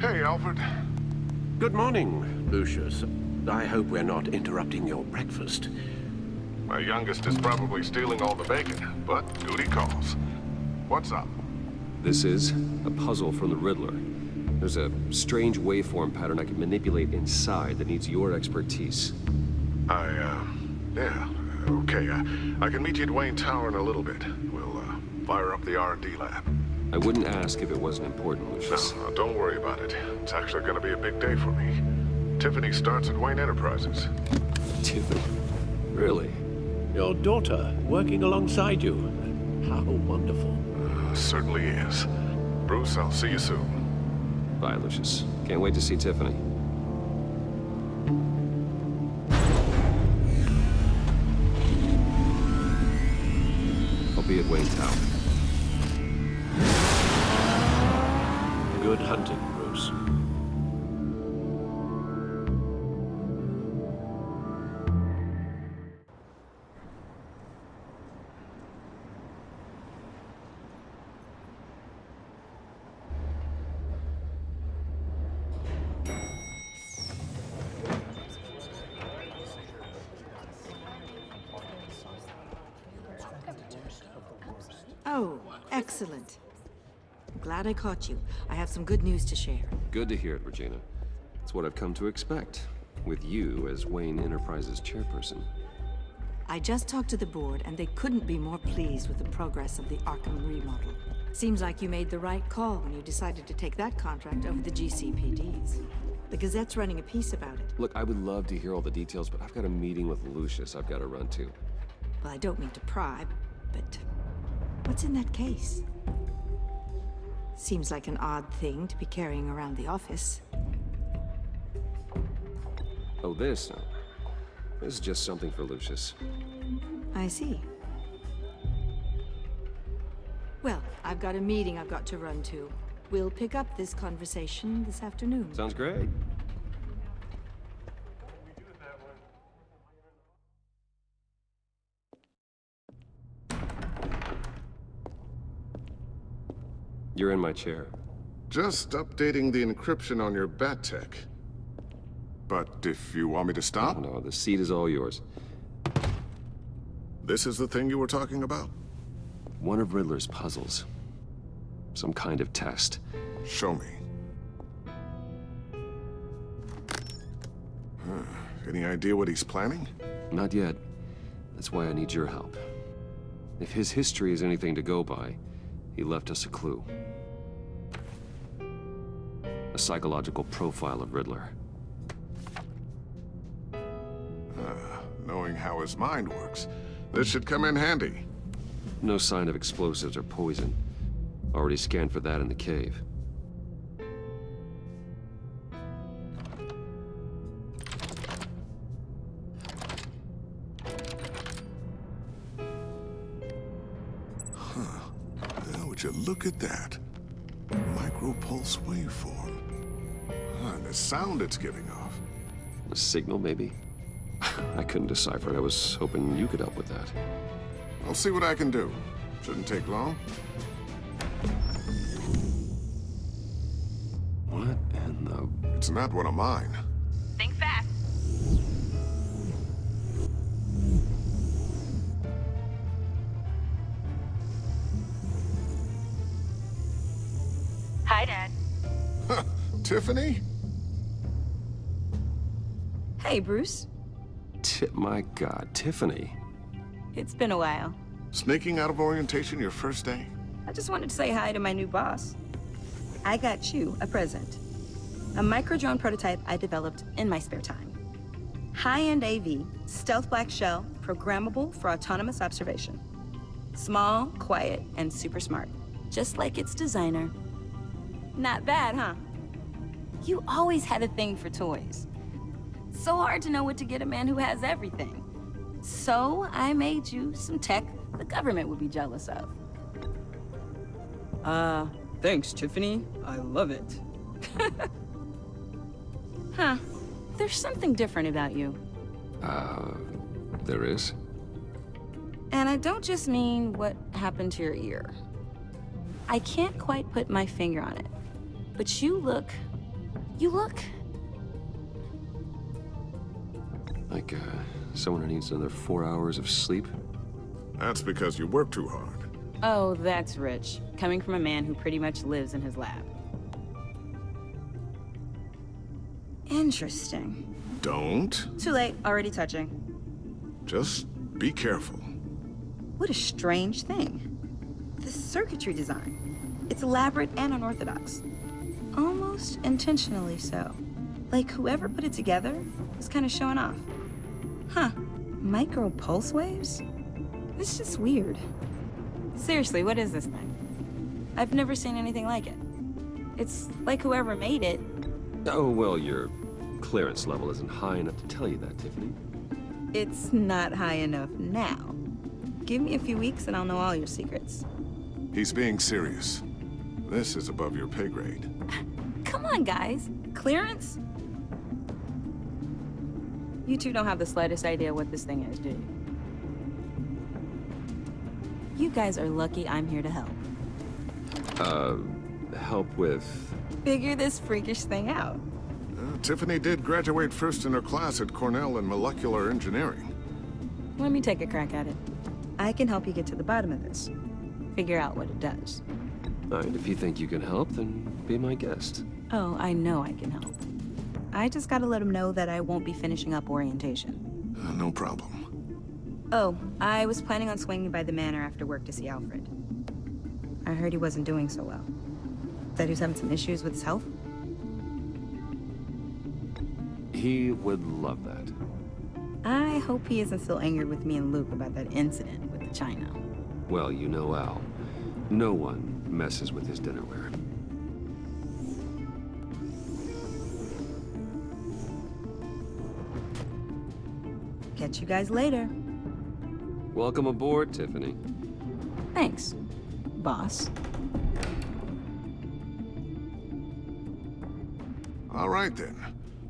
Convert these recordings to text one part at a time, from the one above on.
Hey, Alfred. Good morning, Lucius. I hope we're not interrupting your breakfast. My youngest is probably stealing all the bacon, but duty calls. What's up? This is a puzzle from the Riddler. There's a strange waveform pattern I can manipulate inside that needs your expertise. Yeah, okay. I can meet you at Wayne Tower in a little bit. We'll, fire up the R&D lab. I wouldn't ask if it wasn't important, Lucius. No, don't worry about it. It's actually gonna be a big day for me. Tiffany starts at Wayne Enterprises. Tiffany? Really? Your daughter working alongside you. How wonderful. Certainly is. Bruce, I'll see you soon. Bye, Lucius. Can't wait to see Tiffany. I'll be at Wayne Tower. Good hunting, Bruce. Oh, excellent. I'm glad I caught you. I have some good news to share. Good to hear it, Regina. It's what I've come to expect, with you as Wayne Enterprises chairperson. I just talked to the board, and they couldn't be more pleased with the progress of the Arkham remodel. Seems like you made the right call when you decided to take that contract over the GCPD's. The Gazette's running a piece about it. Look, I would love to hear all the details, but I've got a meeting with Lucius I've got to run to. Well, I don't mean to pry, but what's in that case? Seems like an odd thing to be carrying around the office. Oh, this? No. This is just something for Lucius. I see. Well, I've got a meeting I've got to run to. We'll pick up this conversation this afternoon. Sounds great. You're in my chair. Just updating the encryption on your bat tech. But if you want me to stop, No, the seat is all yours. this is the thing you were talking about? One of Riddler's puzzles. Some kind of test. Show me. Any idea what he's planning? Not yet. That's why I need your help. If his history is anything to go by, he left us a clue. A psychological profile of Riddler. Knowing how his mind works, this should come in handy. No sign of explosives or poison. Already scanned for that in the cave. Now, would you look at that? Micropulse waveform. And the sound it's giving off. A signal, maybe? I couldn't decipher it. I was hoping you could help with that. I'll see what I can do. Shouldn't take long. What in the... It's not one of mine. Think fast. Hi, Dad. Tiffany? Hey, Bruce. My God, Tiffany. It's been a while. Sneaking out of orientation your first day? I just wanted to say hi to my new boss. I got you a present. A micro-drone prototype I developed in my spare time. High-end AV, stealth black shell, programmable for autonomous observation. Small, quiet, and super smart. Just like its designer. Not bad, huh? You always had a thing for toys. So hard to know what to get a man who has everything. So I made you some tech the government would be jealous of. Thanks, Tiffany. I love it. Huh. There's something different about you. There is? And I don't just mean what happened to your ear. I can't quite put my finger on it, but you look You look... Like, someone who needs another 4 hours of sleep? That's because you work too hard. Oh, that's rich. Coming from a man who pretty much lives in his lab. Interesting. Don't. Too late, already touching. Just be careful. What a strange thing. The circuitry design. It's elaborate and unorthodox. Almost intentionally so. Like whoever put it together was kind of showing off. Huh. Micro pulse waves? This is weird. Seriously, what is this thing? I've never seen anything like it. It's like whoever made it. Oh, well, your clearance level isn't high enough to tell you that, Tiffany. It's not high enough now. Give me a few weeks and I'll know all your secrets. He's being serious. This is above your pay grade. Come on, guys. Clearance? You two don't have the slightest idea what this thing is, do you? You guys are lucky I'm here to help. Help with... Figure this freakish thing out. Tiffany did graduate first in her class at Cornell in molecular engineering. Let me take a crack at it. I can help you get to the bottom of this. Figure out what it does. All right, if you think you can help, then be my guest. Oh, I know I can help. I just gotta let him know that I won't be finishing up orientation. No problem. Oh, I was planning on swinging by the manor after work to see Alfred. I heard he wasn't doing so well. That he was having some issues with his health? He would love that. I hope he isn't still angry with me and Luke about that incident with the china. Well, you know Al. No one messes with his dinnerware. Catch you guys later. Welcome aboard, Tiffany. Thanks, boss. All right then.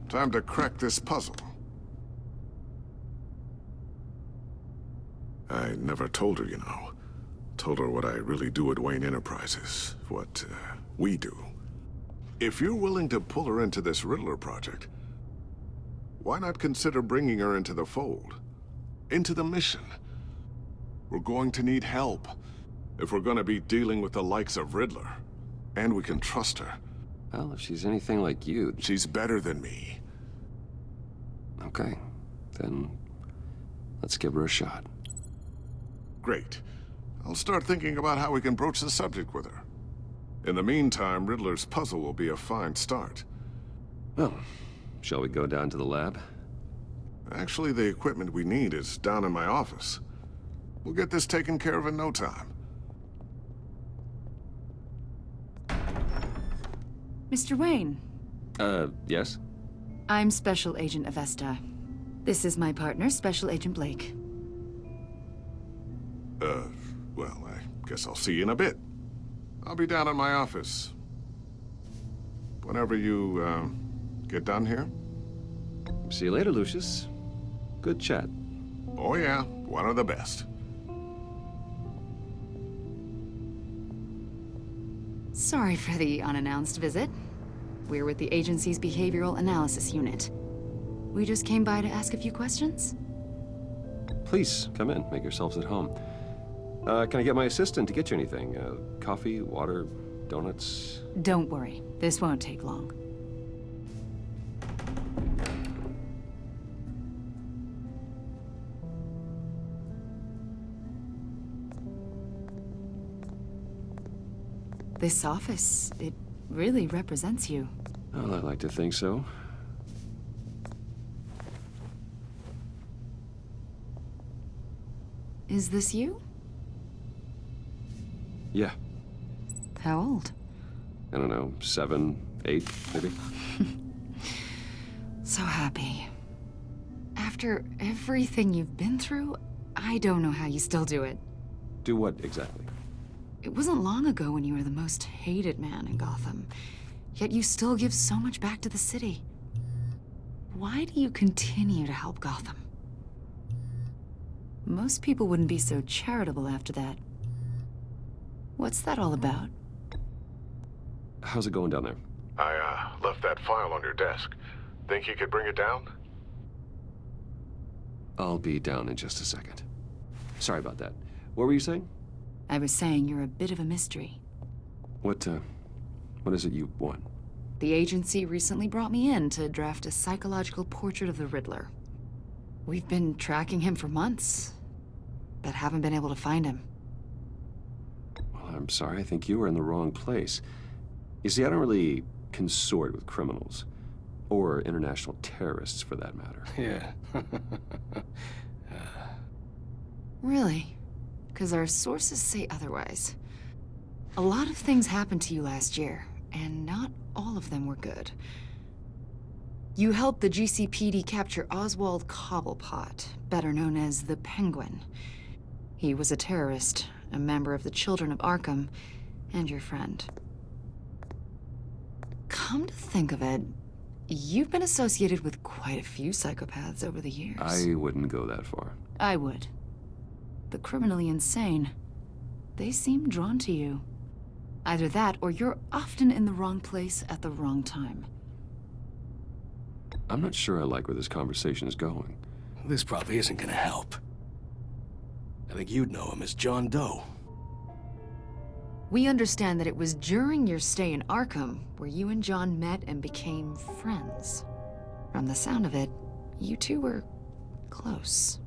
Time to crack this puzzle. I never told her, you know. Told her what I really do at Wayne Enterprises. What, we do. If you're willing to pull her into this Riddler project, why not consider bringing her into the fold? Into the mission? We're going to need help if we're going to be dealing with the likes of Riddler. And we can trust her. Well, if she's anything like you... She's better than me. Okay, then let's give her a shot. Great. I'll start thinking about how we can broach the subject with her. In the meantime, Riddler's puzzle will be a fine start. Well, shall we go down to the lab? Actually, the equipment we need is down in my office. We'll get this taken care of in no time. Mr. Wayne. Yes? I'm Special Agent Avesta. This is my partner, Special Agent Blake. Well, I guess I'll see you in a bit. I'll be down in my office. Whenever you, get done here. See you later, Lucius. Good chat. Oh yeah, one of the best. Sorry for the unannounced visit. We're with the agency's Behavioral Analysis Unit. We just came by to ask a few questions. Please, come in. Make yourselves at home. Can I get my assistant to get you anything? Coffee, water, donuts? Don't worry, this won't take long. This office, it really represents you. Well, I like to think so. Is this you? Yeah. How old? I don't know, 7, 8, maybe? So happy. After everything you've been through, I don't know how you still do it. Do what, exactly? It wasn't long ago when you were the most hated man in Gotham, yet you still give so much back to the city. Why do you continue to help Gotham? Most people wouldn't be so charitable after that. What's that all about? How's it going down there? I, left left that file on your desk. Think you could bring it down? I'll be down in just a second. Sorry about that. What were you saying? I was saying you're a bit of a mystery. What is it you want? The agency recently brought me in to draft a psychological portrait of the Riddler. We've been tracking him for months, but haven't been able to find him. Well, I'm sorry. I think you were in the wrong place. You see, I don't really consort with criminals. Or international terrorists, for that matter. Yeah. Really? Because our sources say otherwise. A lot of things happened to you last year, and not all of them were good. You helped the GCPD capture Oswald Cobblepot, better known as the Penguin. He was a terrorist, a member of the Children of Arkham, and your friend. Come to think of it, you've been associated with quite a few psychopaths over the years. I wouldn't go that far. I would. The criminally insane. They seem drawn to you. Either that, or you're often in the wrong place at the wrong time. I'm not sure I like where this conversation is going. This probably isn't gonna help. I think you'd know him as John Doe. We understand that it was during your stay in Arkham where you and John met and became friends. From the sound of it, you two were close.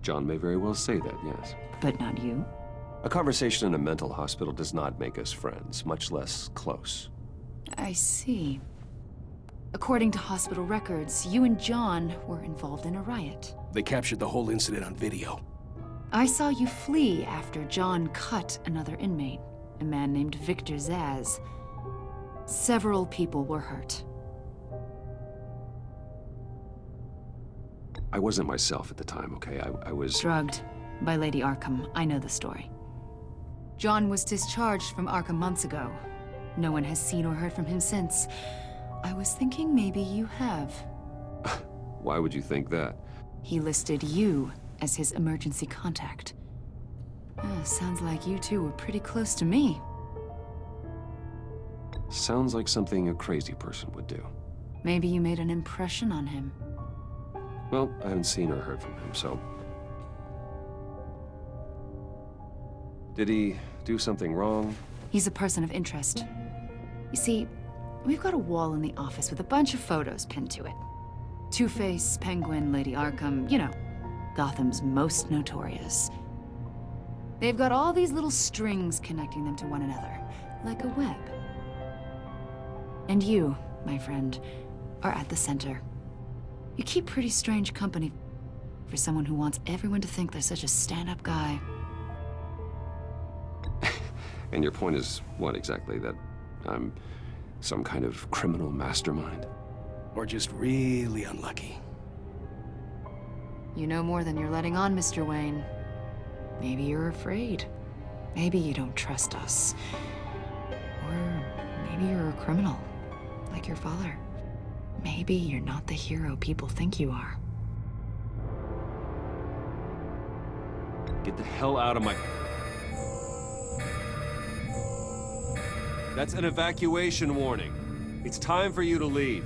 John may very well say that, yes. But not you? A conversation in a mental hospital does not make us friends, much less close. I see. According to hospital records, you and John were involved in a riot. They captured the whole incident on video. I saw you flee after John cut another inmate, a man named Victor Zaz. Several people were hurt. I wasn't myself at the time, okay? I was... Drugged by Lady Arkham. I know the story. John was discharged from Arkham months ago. No one has seen or heard from him since. I was thinking maybe you have. Why would you think that? He listed you as his emergency contact. Sounds like you two were pretty close to me. Sounds like something a crazy person would do. Maybe you made an impression on him. Well, I haven't seen or heard from him, so... Did he do something wrong? He's a person of interest. You see, we've got a wall in the office with a bunch of photos pinned to it. Two-Face, Penguin, Lady Arkham, you know, Gotham's most notorious. They've got all these little strings connecting them to one another, like a web. And you, my friend, are at the center. You keep pretty strange company for someone who wants everyone to think they're such a stand-up guy. And your point is what exactly? That I'm some kind of criminal mastermind? Or just really unlucky. You know more than you're letting on, Mr. Wayne. Maybe you're afraid. Maybe you don't trust us. Or maybe you're a criminal, like your father. Maybe you're not the hero people think you are. Get the hell out of my... That's an evacuation warning. It's time for you to leave.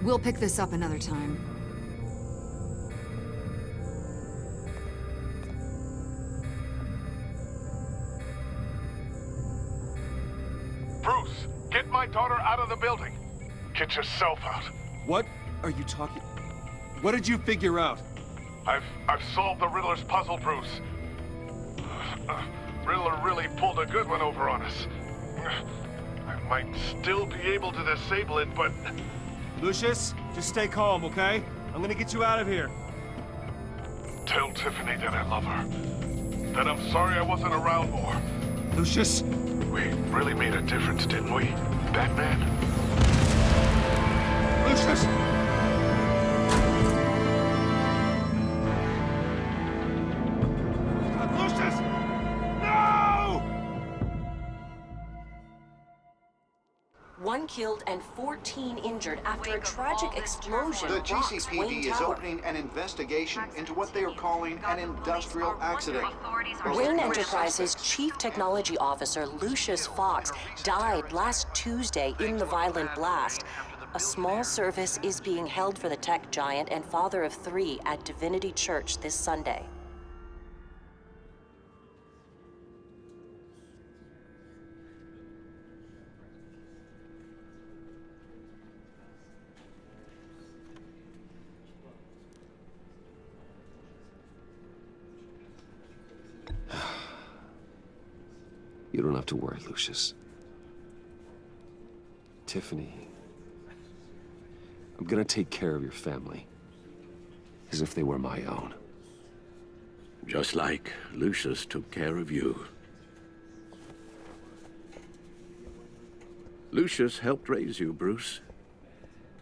We'll pick this up another time. Bruce, get my daughter out of the building. Get yourself out. What are you talking... What did you figure out? I've solved the Riddler's puzzle, Bruce. Riddler really pulled a good one over on us. I might still be able to disable it, but... Lucius, just stay calm, okay? I'm gonna get you out of here. Tell Tiffany that I love her. That I'm sorry I wasn't around more. Lucius! We really made a difference, didn't we, Batman? Lucius! Lucius! No! 1 killed and 14 injured after a tragic explosion The rocks Wayne GCPD is Tower. opening an investigation into what they are calling an industrial accident. Wayne Enterprises' Chief Technology Officer Lucius Fox died last Tuesday in the violent blast. A small service is being held for the tech giant and father of 3 at Divinity Church this Sunday. You don't have to worry, Lucius. Tiffany, I'm gonna take care of your family, as if they were my own. Just like Lucius took care of you. Lucius helped raise you, Bruce.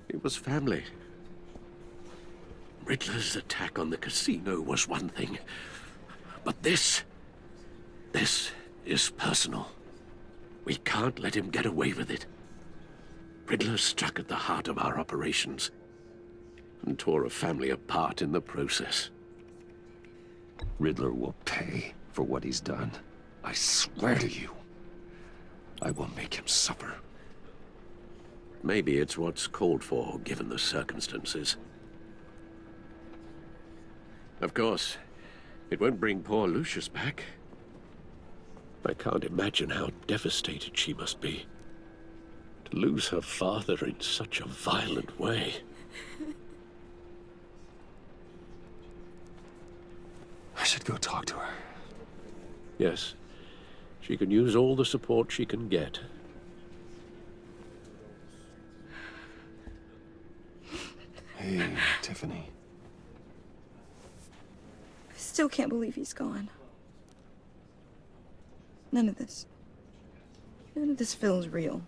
It was family. Riddler's attack on the casino was one thing, but this is personal. We can't let him get away with it. Riddler struck at the heart of our operations and tore a family apart in the process. Riddler will pay for what he's done. I swear to you, I will make him suffer. Maybe it's what's called for, given the circumstances. Of course, it won't bring poor Lucius back. I can't imagine how devastated she must be. To lose her father in such a violent way. I should go talk to her. Yes, she can use all the support she can get. Hey, Tiffany. I still can't believe he's gone. None of this feels real.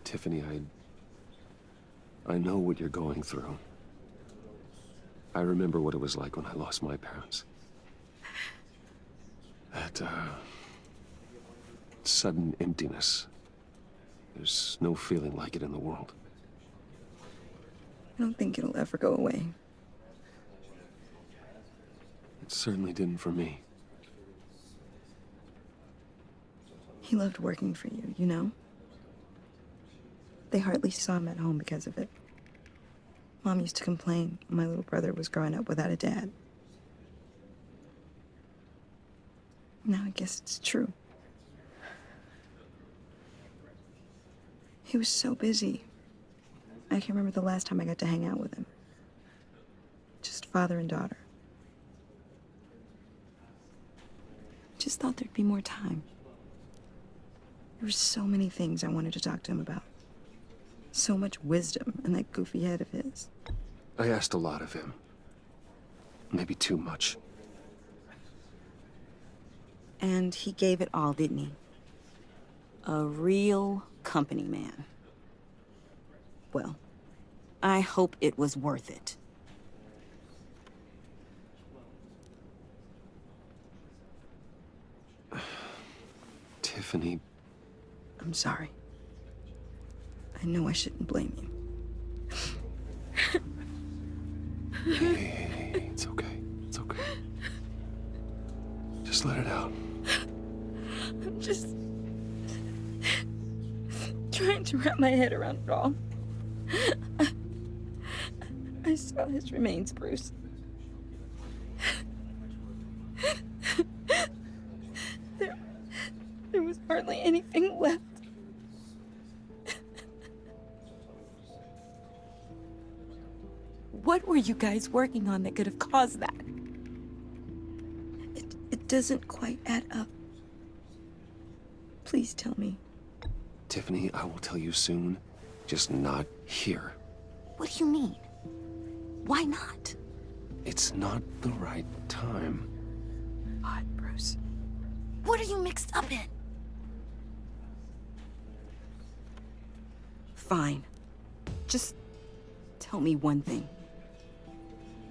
Tiffany, I know what you're going through. I remember what it was like when I lost my parents. That, sudden emptiness. There's no feeling like it in the world. I don't think it'll ever go away. It certainly didn't for me. He loved working for you, you know? They hardly saw him at home because of it. Mom used to complain my little brother was growing up without a dad. Now I guess it's true. He was so busy. I can't remember the last time I got to hang out with him. Just father and daughter. Just thought there'd be more time. There were so many things I wanted to talk to him about. So much wisdom in that goofy head of his. I asked a lot of him. Maybe too much. And he gave it all, didn't he? A real company man. Well, I hope it was worth it. Tiffany. I'm sorry. I know I shouldn't blame you. Hey, it's okay. It's okay. Just let it out. I'm just trying to wrap my head around it all. I saw his remains, Bruce. There was hardly anything left. What were you guys working on that could have caused that? It doesn't quite add up. Please tell me. Tiffany, I will tell you soon. Just not here. What do you mean? Why not? It's not the right time. Odd, Bruce. What are you mixed up in? Fine. Just tell me one thing.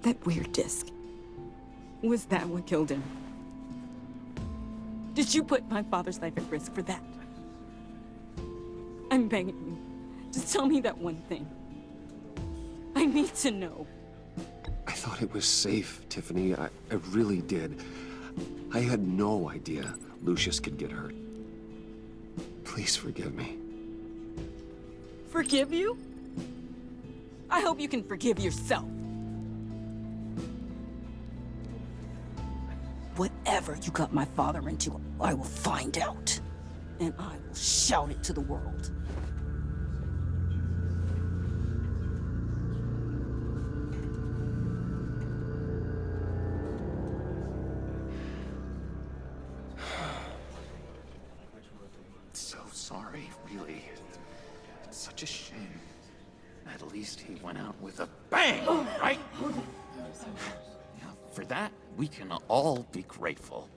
That weird disc. Was that what killed him? Did you put my father's life at risk for that? I'm begging you. Just tell me that one thing. I need to know. I thought it was safe, Tiffany. I really did. I had no idea Lucius could get hurt. Please forgive me. Forgive you? I hope you can forgive yourself. Whatever you got my father into, I will find out. And I will shout it to the world. So sorry, really. It's such a shame. At least he went out with a bang, right? Yeah, for that, we can all be grateful.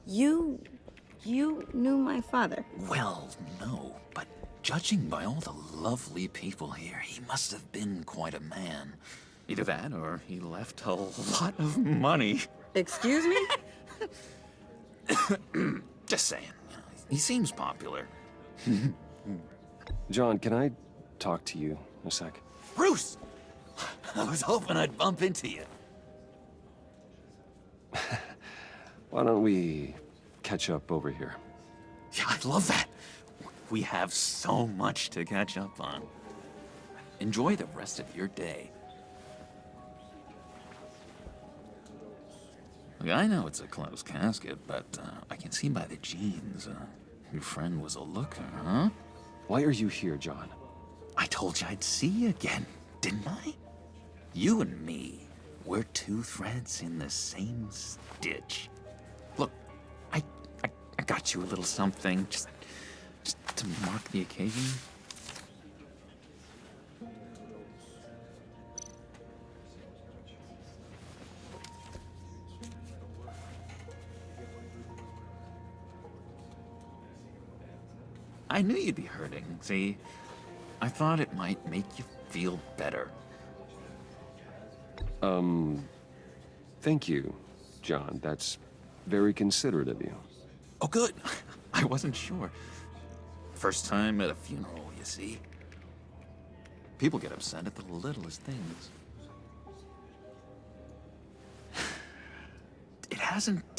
You knew my father? Well, no, but judging by all the lovely people here, he must have been quite a man. Either that, or he left a lot of money. Excuse me? Just saying. He seems popular. John, can I talk to you a sec? Bruce! I was hoping I'd bump into you. Why don't we catch up over here? Yeah, I'd love that. We have so much to catch up on. Enjoy the rest of your day. Look, I know it's a closed casket, but I can see by the jeans, your friend was a looker, huh? Why are you here, John? I told you I'd see you again, didn't I? You and me, we're two threads in the same stitch. Look, I got you a little something, just to mark the occasion. I knew you'd be hurting, see? I thought it might make you feel better. Thank you, John. That's very considerate of you. Oh, good. I wasn't sure. First time at a funeral, you see? People get upset at the littlest things. It hasn't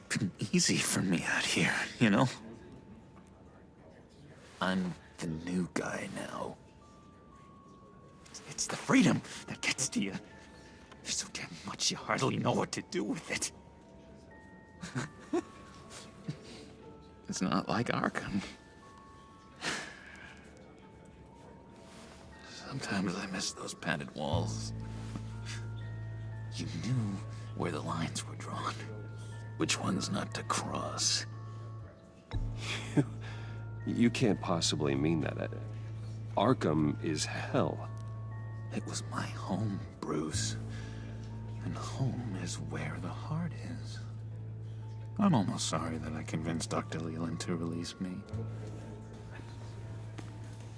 been easy for me out here, you know? I'm the new guy now. It's the freedom that gets to you. There's so damn much you hardly know what to do with it. It's not like Arkham. Sometimes I miss those padded walls. You knew where the lines were drawn. Which ones not to cross. You can't possibly mean that. Arkham is hell. It was my home, Bruce. And home is where the heart is. I'm almost sorry that I convinced Dr. Leland to release me.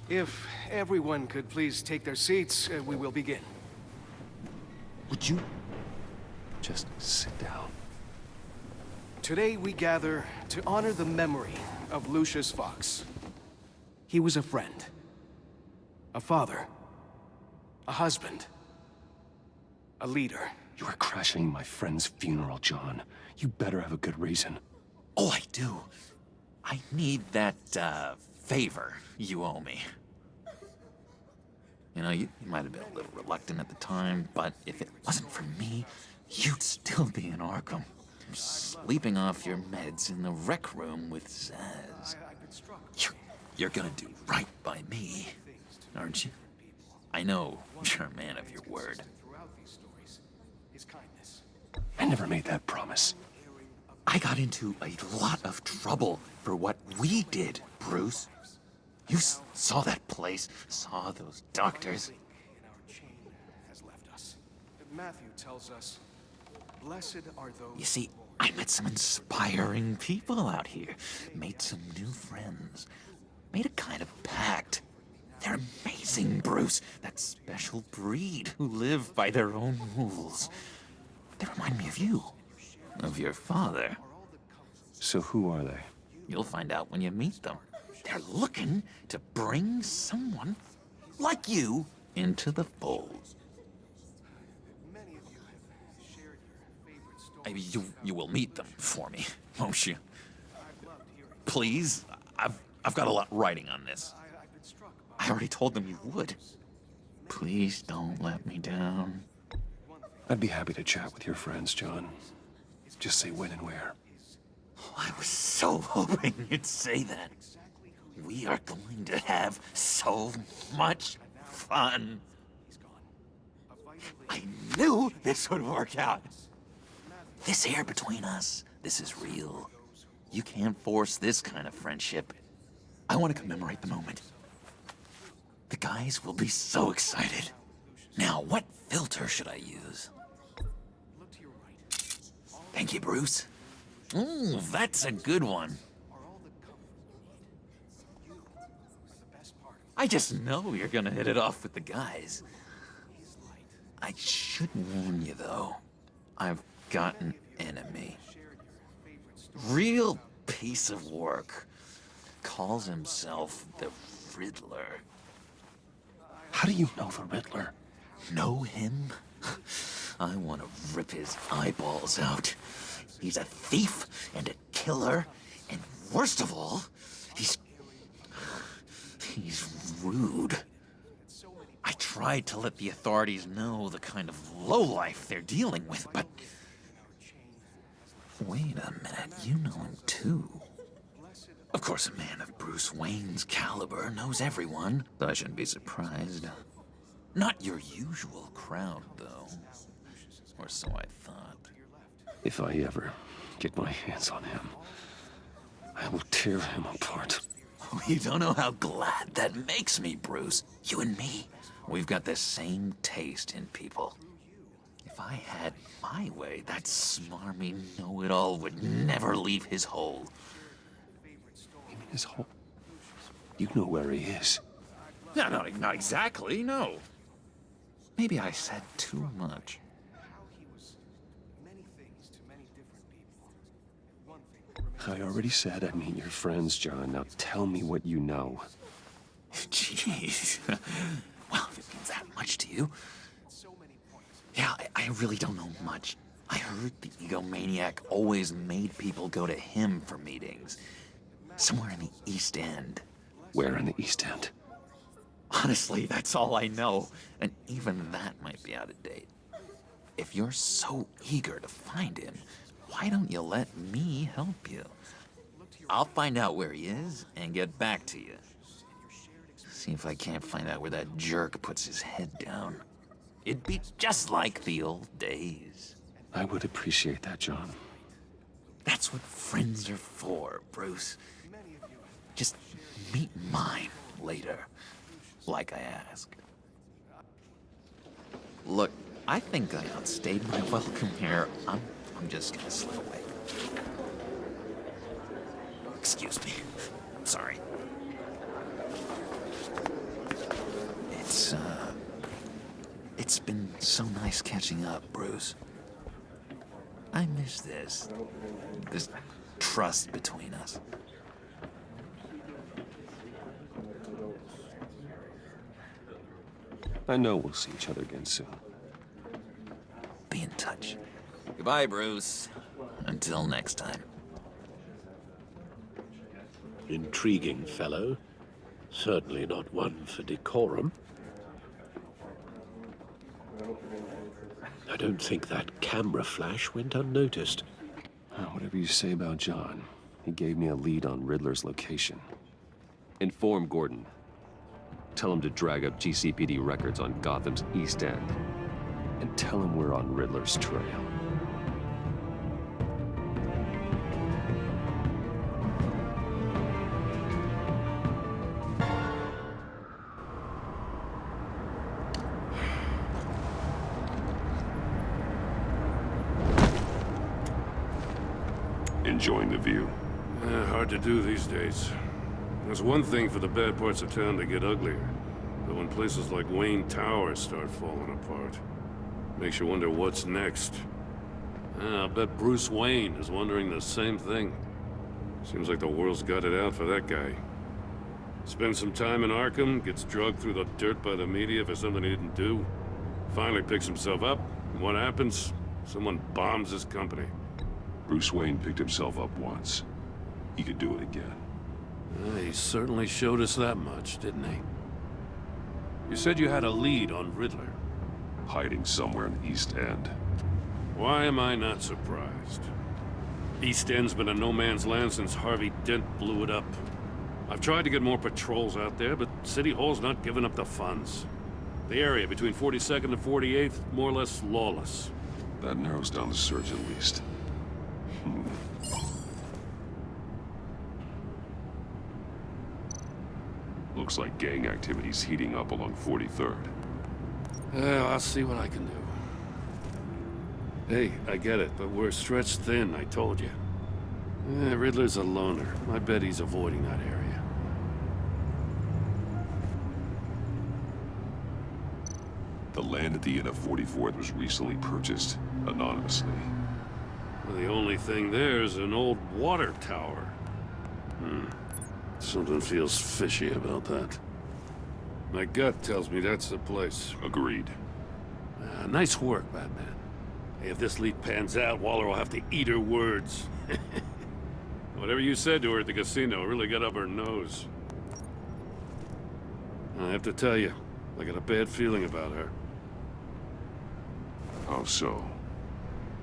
If everyone could please take their seats, we will begin. Would you just sit down? Today we gather to honor the memory of Lucius Fox. He was a friend, a father, a husband, a leader. You are crashing my friend's funeral, John. You better have a good reason. Oh, I do. I need that, favor you owe me. You know, you might have been a little reluctant at the time, but if it wasn't for me, you'd still be in Arkham. Sleeping off your meds in the rec room with Zaz. You're gonna do right by me, aren't you? I know you're a man of your word. I never made that promise. I got into a lot of trouble for what we did, Bruce. You saw that place, saw those doctors. Matthew tells us, blessed are those. You see, I met some inspiring people out here, made some new friends, made a kind of pact. They're amazing, Bruce. That special breed who live by their own rules. They remind me of you. of your father. So who are they? You'll find out when you meet them. They're looking to bring someone like you into the fold. You will meet them for me, won't you? Please, I've got a lot riding on this. I already told them you would. Please don't let me down. I'd be happy to chat with your friends, John. Just say when and where. Oh, I was so hoping you'd say that. We are going to have so much fun. I knew this would work out. This air between us, this is real. You can't force this kind of friendship. I want to commemorate the moment. The guys will be so excited. Now, what filter should I use? Thank you, Bruce. Ooh, that's a good one. I just know you're gonna hit it off with the guys. I should warn you, though. I've got an enemy. Real piece of work. Calls himself the Riddler. How do you know the Riddler? Know him? I want to rip his eyeballs out. He's a thief and a killer, and worst of all, he's rude. I tried to let the authorities know the kind of lowlife they're dealing with, but... Wait a minute, you know him too. Of course, a man of Bruce Wayne's caliber knows everyone, so I shouldn't be surprised. Not your usual crowd, though. Or so I thought. If I ever get my hands on him, I will tear him apart. Oh, you don't know how glad that makes me, Bruce. You and me, we've got the same taste in people. If I had my way, that smarmy know-it-all would never leave his hole. You mean his hole? You know where he is. No, not exactly, no. Maybe I said too much. I already said I'd meet your friends, John. Now tell me what you know. Jeez. Well, if it means that much to you. Yeah, I really don't know much. I heard the egomaniac always made people go to him for meetings. Somewhere in the East End. Where in the East End? Honestly, that's all I know. And even that might be out of date. If you're so eager to find him, why don't you let me help you? I'll find out where he is and get back to you. See if I can't find out where that jerk puts his head down. It'd be just like the old days. I would appreciate that, John. That's what friends are for, Bruce. Just meet mine later, like I asked. Look, I think I outstayed my welcome here. I'm just gonna slip away. Excuse me. Sorry. It's been so nice catching up, Bruce. I miss this trust between us. I know we'll see each other again soon. Be in touch. Goodbye, Bruce. Until next time. Intriguing fellow. Certainly not one for decorum. I don't think that camera flash went unnoticed. Whatever you say about John, he gave me a lead on Riddler's location. Inform Gordon. Tell him to drag up GCPD records on Gotham's East End. And tell him we're on Riddler's trail. Enjoying the view? Hard to do these days. There's one thing for the bad parts of town to get uglier. But when places like Wayne Tower start falling apart, makes you wonder what's next. Yeah, I'll bet Bruce Wayne is wondering the same thing. Seems like the world's got it out for that guy. Spends some time in Arkham, gets drugged through the dirt by the media for something he didn't do. Finally picks himself up, and what happens? Someone bombs his company. Bruce Wayne picked himself up once. He could do it again. He certainly showed us that much, didn't he? You said you had a lead on Riddler. Hiding somewhere in the East End. Why am I not surprised? East End's been a no-man's land since Harvey Dent blew it up. I've tried to get more patrols out there, but City Hall's not giving up the funds. The area between 42nd and 48th, more or less lawless. That narrows down the search at least. Looks like gang activity's heating up along 43rd. Well, I'll see what I can do. Hey, I get it, but we're stretched thin, I told you. Riddler's a loner. I bet he's avoiding that area. The land at the end of 44th was recently purchased, anonymously. Well, the only thing there is an old water tower. Something feels fishy about that. My gut tells me that's the place. Agreed. Nice work, Batman. Hey, if this lead pans out, Waller will have to eat her words. Whatever you said to her at the casino really got up her nose. I have to tell you, I got a bad feeling about her. How so?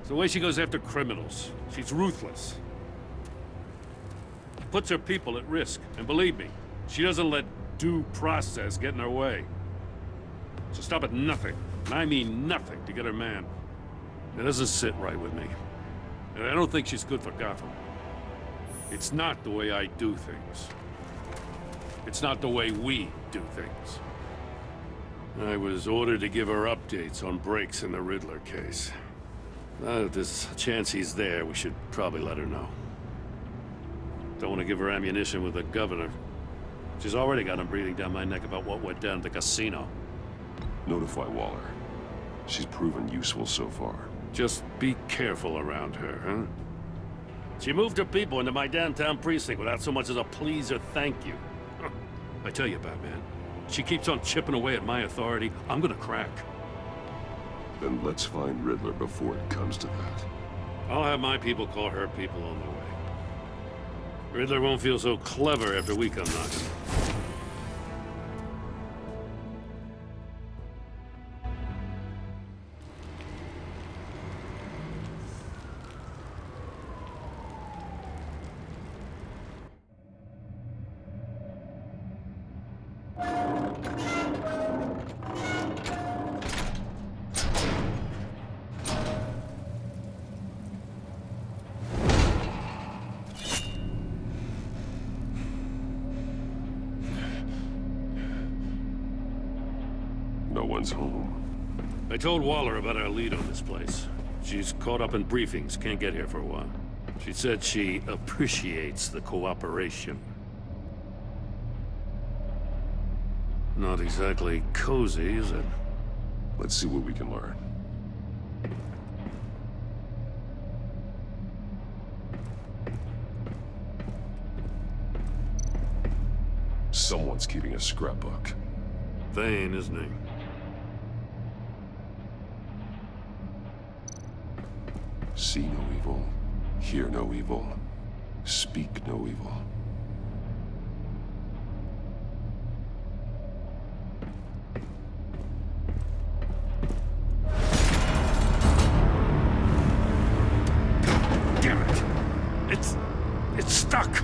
It's the way she goes after criminals. She's ruthless. Puts her people at risk, and believe me, she doesn't let due process get in her way. So stop at nothing, and I mean nothing, to get her man. It doesn't sit right with me. And I don't think she's good for Gotham. It's not the way I do things. It's not the way we do things. I was ordered to give her updates on breaks in the Riddler case. If there's a chance he's there, we should probably let her know. Don't want to give her ammunition with the governor. She's already got him breathing down my neck about what went down at the casino. Notify Waller. She's proven useful so far. Just be careful around her, huh? She moved her people into my downtown precinct without so much as a please or thank you. I tell you, Batman, she keeps on chipping away at my authority, I'm gonna crack. Then let's find Riddler before it comes to that. I'll have my people call her people on the way. Riddler won't feel so clever after we come knocking. No one's home. I told Waller about our lead on this place. She's caught up in briefings, can't get here for a while. She said she appreciates the cooperation. Not exactly cozy, is it? Let's see what we can learn. Someone's keeping a scrapbook. Vain, isn't he? See no evil, hear no evil, speak no evil. Damn it! It's stuck!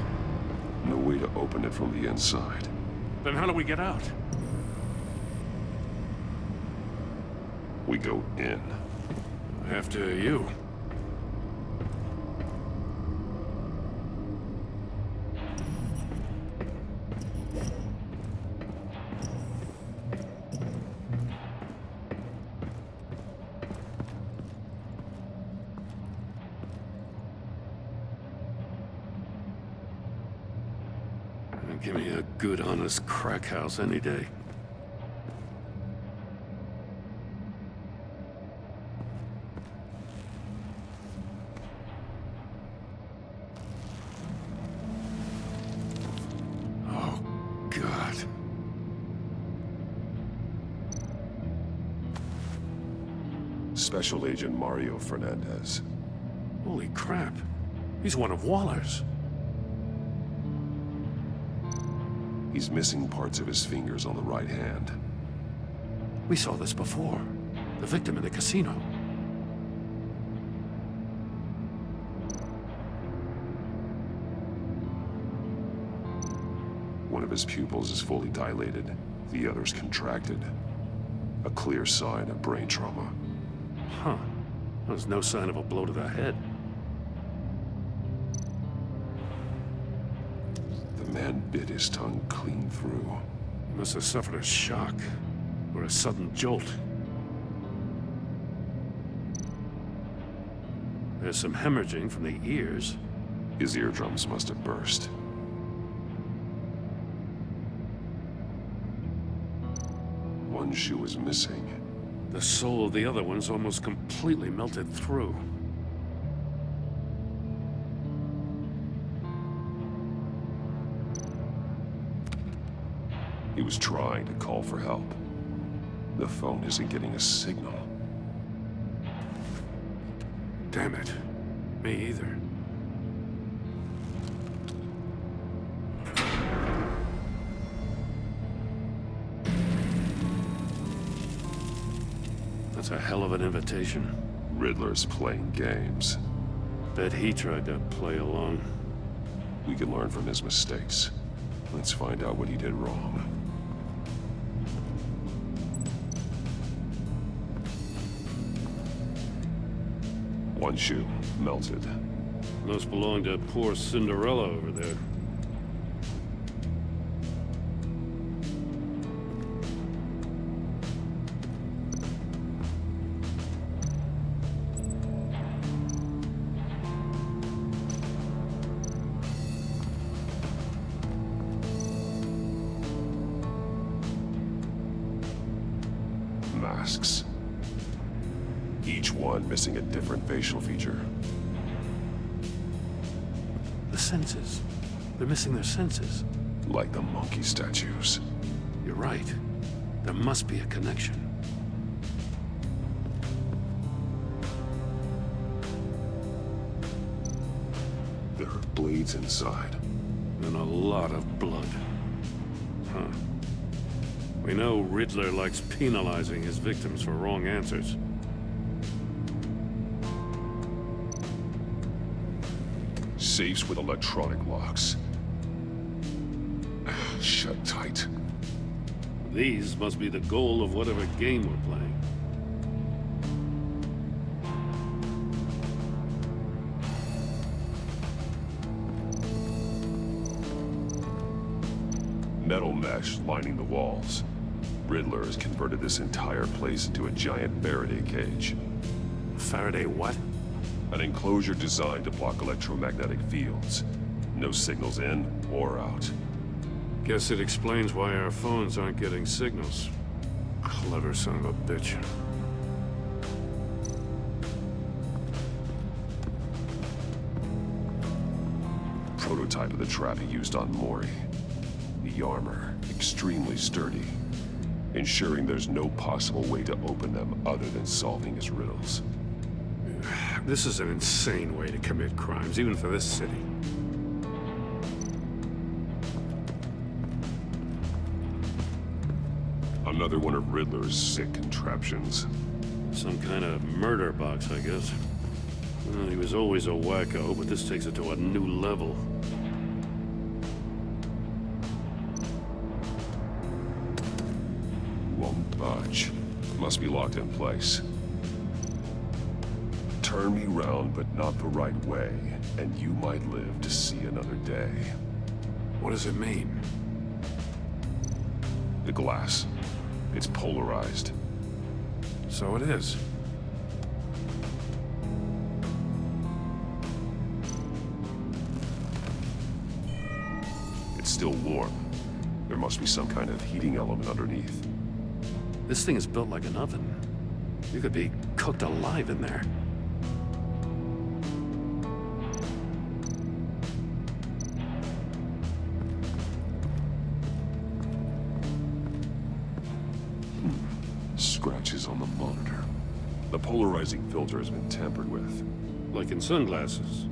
No way to open it from the inside. Then how do we get out? We go in. After you. Give me a good, honest crack house any day. Special Agent Mario Fernandez. Holy crap. He's one of Waller's. He's missing parts of his fingers on the right hand. We saw this before. The victim in the casino. One of his pupils is fully dilated, the other's contracted. A clear sign of brain trauma. Huh. There's no sign of a blow to the head. The man bit his tongue clean through. He must have suffered a shock, or a sudden jolt. There's some hemorrhaging from the ears. His eardrums must have burst. One shoe is missing. The sole of the other one's almost completely melted through. He was trying to call for help. The phone isn't getting a signal. Damn it. Me either. That's a hell of an invitation. Riddler's playing games. Bet he tried to play along. We can learn from his mistakes. Let's find out what he did wrong. One shoe, melted. Must belong to poor Cinderella over there. Masks. Each one missing a different facial feature. The senses. They're missing their senses. Like the monkey statues. You're right. There must be a connection. There are blades inside. And a lot of blood. Huh. We know Riddler likes penalizing his victims for wrong answers. Safes with electronic locks. Shut tight. These must be the goal of whatever game we're playing. Metal mesh lining the walls. Riddler has converted this entire place into a giant Faraday cage. Faraday what? An enclosure designed to block electromagnetic fields. No signals in or out. Guess it explains why our phones aren't getting signals. Clever son of a bitch. Prototype of the trap he used on Mori. The armor, extremely sturdy, ensuring there's no possible way to open them other than solving his riddles. This is an insane way to commit crimes, even for this city. Another one of Riddler's sick contraptions. Some kind of murder box, I guess. Well, he was always a wacko, but this takes it to a new level. Won't budge. Must be locked in place. Turn me round, but not the right way, and you might live to see another day. What does it mean? The glass. It's polarized. So it is. It's still warm. There must be some kind of heating element underneath. This thing is built like an oven. You could be cooked alive in there. Scratches on the monitor. The polarizing filter has been tampered with. Like in sunglasses.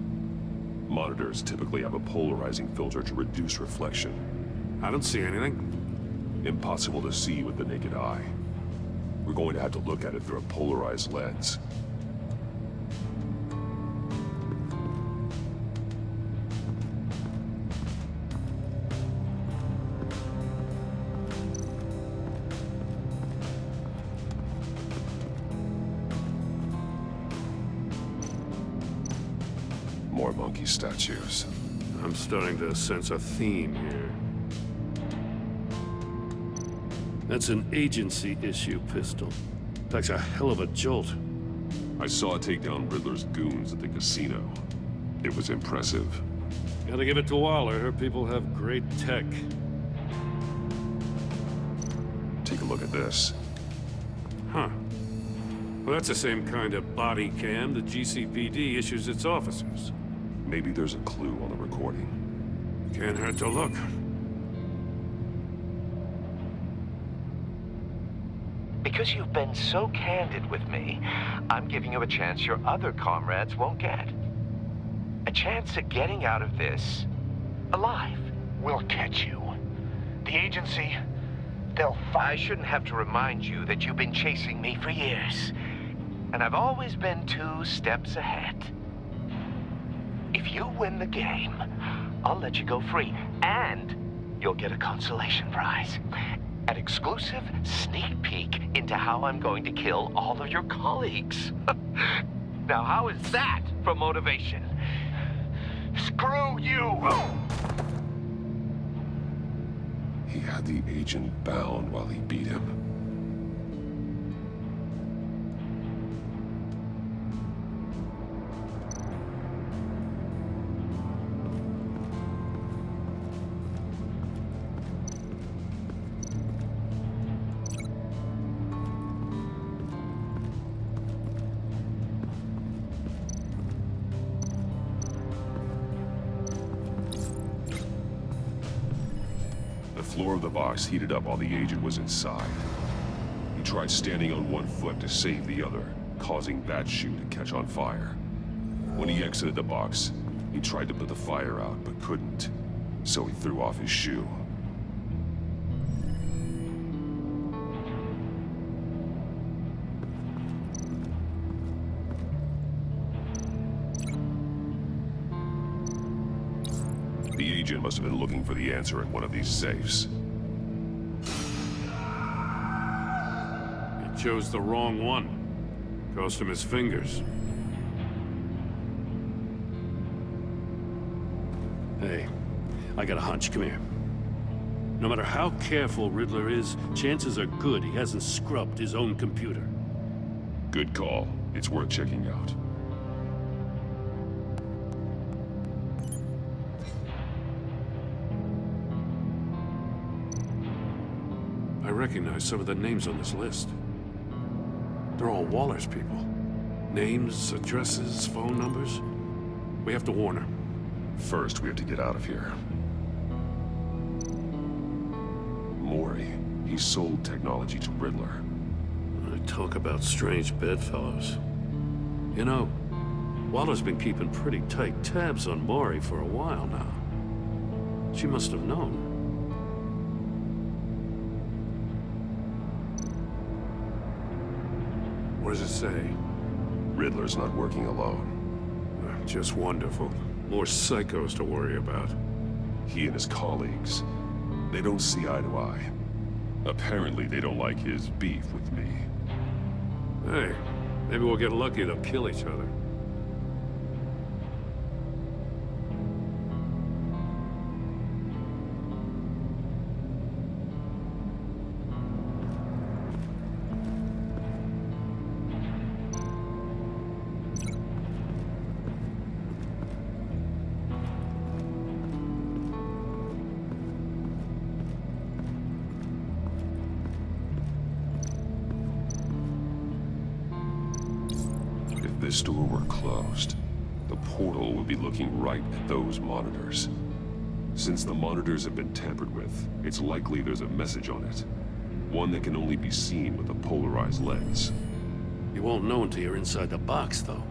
Monitors typically have a polarizing filter to reduce reflection. I don't see anything. Impossible to see with the naked eye. We're going to have to look at it through a polarized lens. More monkey statues. I'm starting to sense a theme here. That's an agency issue pistol. That's a hell of a jolt. I saw it take down Riddler's goons at the casino. It was impressive. Gotta give it to Waller. Her people have great tech. Take a look at this. Huh. Well, that's the same kind of body cam the GCPD issues its officers. Maybe there's a clue on the recording. Can't hurt to look. Because you've been so candid with me, I'm giving you a chance your other comrades won't get. A chance at getting out of this alive. We'll catch you. The agency, they'll find... I shouldn't have to remind you that you've been chasing me for years. And I've always been 2 steps ahead. If you win the game, I'll let you go free. And you'll get a consolation prize. An exclusive sneak peek into how I'm going to kill all of your colleagues. Now, how is that for motivation? Screw you! He had the agent bound while he beat him. The floor of the box heated up while the agent was inside. He tried standing on one foot to save the other, causing that shoe to catch on fire. When he exited the box, he tried to put the fire out, but couldn't, so he threw off his shoe. The agent must have been looking for the answer in one of these safes. He chose the wrong one. Cost him his fingers. Hey, I got a hunch. Come here. No matter how careful Riddler is, chances are good he hasn't scrubbed his own computer. Good call. It's worth checking out. I recognize some of the names on this list. They're all Waller's people. Names, addresses, phone numbers. We have to warn her. First, we have to get out of here. Maury, he sold technology to Riddler. I talk about strange bedfellows. You know, Waller's been keeping pretty tight tabs on Maury for a while now. She must have known. What does it say? Riddler's not working alone. Just wonderful. More psychos to worry about. He and his colleagues, they don't see eye to eye. Apparently, they don't like his beef with me. Hey, maybe we'll get lucky they'll kill each other. If this door were closed, the portal would be looking right at those monitors. Since the monitors have been tampered with, it's likely there's a message on it. One that can only be seen with a polarized lens. You won't know until you're inside the box, though.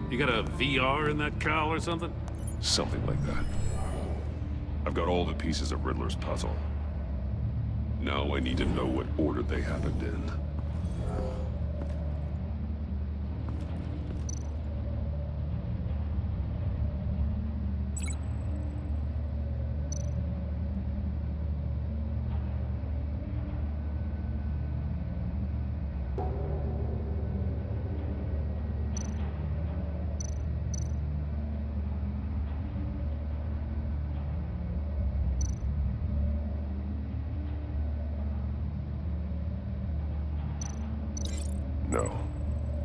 You got a VR in that cowl or something? Something like that. I've got all the pieces of Riddler's puzzle. Now I need to know what order they happened in.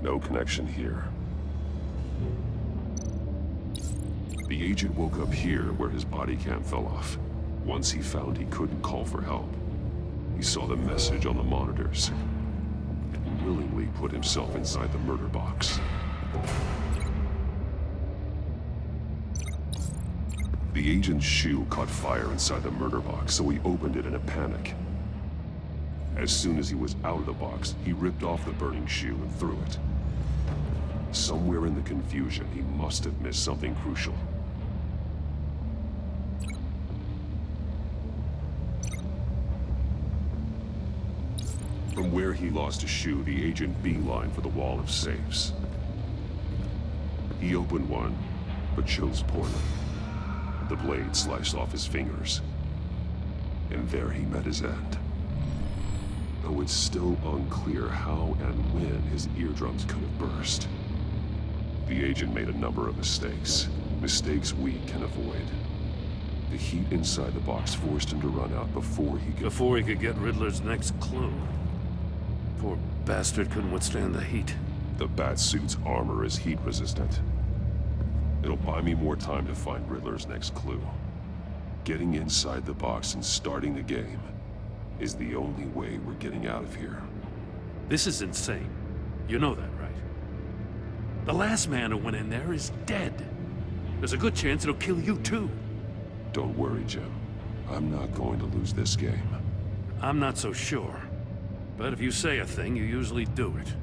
No connection here. The agent woke up here where his body cam fell off. Once he found he couldn't call for help, he saw the message on the monitors and willingly put himself inside the murder box. The agent's shoe caught fire inside the murder box, so he opened it in a panic. As soon as he was out of the box, he ripped off the burning shoe and threw it. Somewhere in the confusion, he must have missed something crucial. From where he lost a shoe, the agent beelined for the wall of safes. He opened one, but chose poorly. The blade sliced off his fingers. And there he met his end. Though it's still unclear how and when his eardrums could have burst. The agent made a number of mistakes. Mistakes we can avoid. The heat inside the box forced him to run out before he could get Riddler's next clue. Poor bastard couldn't withstand the heat. The Batsuit's armor is heat resistant. It'll buy me more time to find Riddler's next clue. Getting inside the box and starting the game is the only way we're getting out of here. This is insane. You know that, right? The last man who went in there is dead. There's a good chance it'll kill you too. Don't worry, Jim. I'm not going to lose this game. I'm not so sure. But if you say a thing, you usually do it.